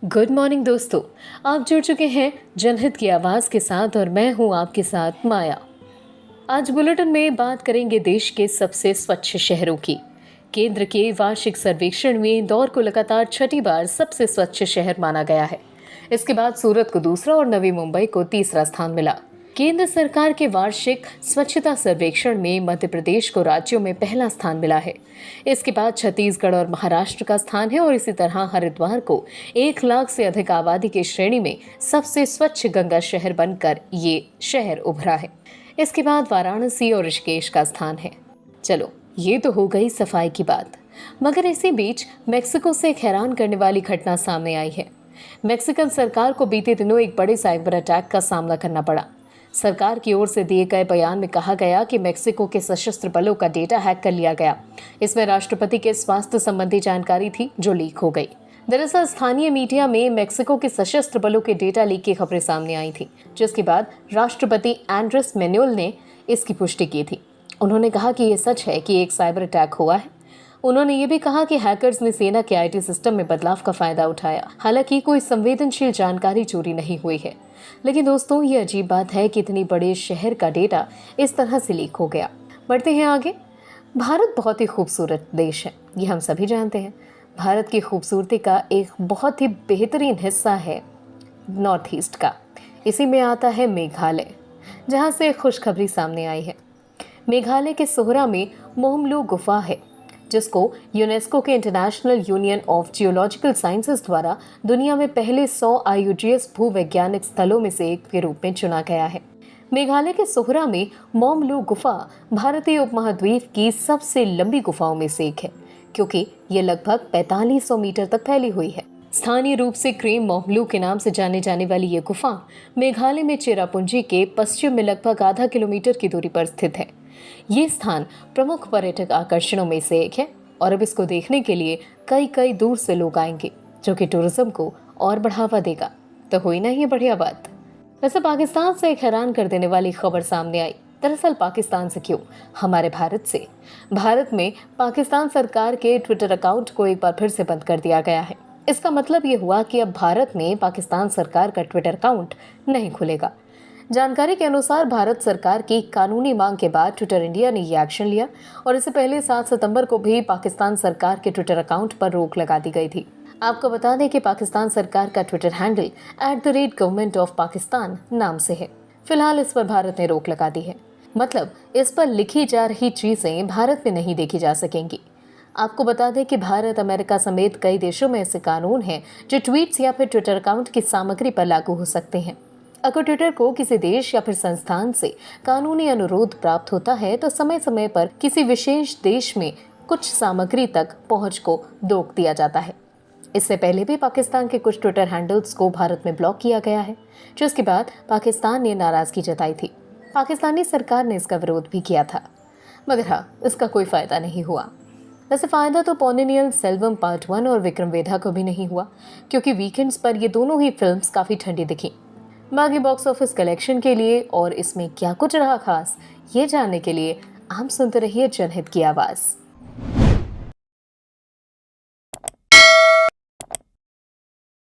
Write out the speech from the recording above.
Good morning दोस्तों। आप जुड़ चुके हैं जनहित की आवाज़ के साथ और मैं हूं आपके साथ माया। आज बुलेटिन में बात करेंगे देश के सबसे स्वच्छ शहरों की। केंद्र के वार्षिक सर्वेक्षण में इंदौर को लगातार छठी बार सबसे स्वच्छ शहर माना गया है। इसके बाद सूरत को दूसरा और नवी मुंबई को तीसरा स्थान मिला। केंद्र सरकार के वार्षिक स्वच्छता सर्वेक्षण में मध्य प्रदेश को राज्यों में पहला स्थान मिला है। इसके बाद छत्तीसगढ़ और महाराष्ट्र का स्थान है और इसी तरह हरिद्वार को 1 लाख से अधिक आबादी की श्रेणी में सबसे स्वच्छ गंगा शहर बनकर ये शहर उभरा है। इसके बाद वाराणसी और ऋषिकेश का स्थान है। चलो, ये तो हो गई सफाई की बात, मगर इसी बीच मेक्सिको से एक हैरान करने वाली घटना सामने आई है। मेक्सिकन सरकार को बीते दिनों एक बड़े साइबर अटैक का सामना करना पड़ा। सरकार की ओर से दिए गए बयान में कहा गया कि मेक्सिको के सशस्त्र बलों का डेटा हैक कर लिया गया। इसमें राष्ट्रपति के स्वास्थ्य संबंधी जानकारी थी जो लीक हो गई। दरअसल स्थानीय मीडिया में मेक्सिको के सशस्त्र बलों के डेटा लीक की खबरें सामने आई थी, जिसके बाद राष्ट्रपति एंड्रेस मैनुअल ने इसकी पुष्टि की थी। उन्होंने कहा कि यह सच है कि एक साइबर अटैक हुआ है। उन्होंने ये भी कहा कि हैकर्स ने सेना के आईटी सिस्टम में बदलाव का फायदा उठाया। हालांकि कोई संवेदनशील जानकारी चोरी नहीं हुई है। लेकिन दोस्तों, ये अजीब बात है कि इतनी बड़े शहर का डेटा इस तरह से लीक हो गया। बढ़ते हैं आगे। भारत बहुत ही खूबसूरत देश है, ये हम सभी जानते हैं। भारत की खूबसूरती का एक बहुत ही बेहतरीन हिस्सा है नॉर्थ ईस्ट का। इसी में आता है मेघालय, जहाँ से खुशखबरी सामने आई है। मेघालय के सोहरा में मोहमलू गुफा है, जिसको यूनेस्को के international union of geological sciences द्वारा दुनिया में पहले 100 IUGS भूवैज्ञानिक स्थलों में से एक के रूप में चुना गया है। मेघालय के सोहरा में मोहमलू गुफा भारतीय उपमहाद्वीप की सबसे लंबी गुफाओं में से एक है, क्योंकि ये लगभग 4500 मीटर तक फैली हुई है। स्थानीय रूप से क्रेम मोहमलू के नाम से जाने जाने वाली ये गुफा मेघालय में चेरापूंजी के पश्चिम में लगभग आधा किलोमीटर की दूरी पर स्थित है। ये स्थान प्रमुख पर्यटक आकर्षणों में से एक है और अब इसको देखने के लिए कई दूर से लोग आएंगे, जो कि टूरिज्म को और बढ़ावा देगा। तो हुई ना ये बढ़िया बात। वैसे पाकिस्तान से एक हैरान कर देने वाली खबर सामने आई। दरअसल पाकिस्तान से क्यों, हमारे भारत से। भारत में पाकिस्तान सरकार के ट्विटर अकाउंट को एक बार फिर से बंद कर दिया गया है। इसका मतलब ये हुआ कि अब भारत में पाकिस्तान सरकार का ट्विटर अकाउंट नहीं खुलेगा। जानकारी के अनुसार भारत सरकार की कानूनी मांग के बाद ट्विटर इंडिया ने ये एक्शन लिया और इससे पहले 7 सितंबर को भी पाकिस्तान सरकार के ट्विटर अकाउंट पर रोक लगा दी गई थी। आपको बता दें कि पाकिस्तान सरकार का Twitter handle @government of Pakistan नाम से है। फिलहाल इस पर भारत ने रोक लगा दी है। मतलब इस पर लिखी जा रही चीजें भारत में नहीं देखी जा सकेंगी। आपको बता दें कि भारत, अमेरिका समेत कई देशों में ऐसे कानून हैं जो ट्वीट्स या फिर ट्विटर अकाउंट की सामग्री पर लागू हो सकते हैं। अगर ट्विटर को किसी देश या फिर संस्थान से कानूनी अनुरोध प्राप्त होता है तो समय समय पर किसी विशेष देश में कुछ सामग्री तक पहुंच को रोक दिया जाता है। इससे पहले भी पाकिस्तान के कुछ ट्विटर हैंडल्स को भारत में ब्लॉक किया गया है, जिसके बाद पाकिस्तान ने नाराजगी जताई थी। पाकिस्तानी सरकार ने इसका विरोध भी किया था, मगर हाँ, इसका कोई फायदा नहीं हुआ। वैसे फायदा तो पोन्नियिन सेल्वम पार्ट 1 और विक्रम वेधा को भी नहीं हुआ, क्योंकि वीकेंड्स पर ये दोनों ही फिल्म्स काफी ठंडी दिखी। बाकी बॉक्स ऑफिस कलेक्शन के लिए और इसमें क्या कुछ रहा खास, ये जानने के लिए आप सुनते रहिए जनहित की आवाज़।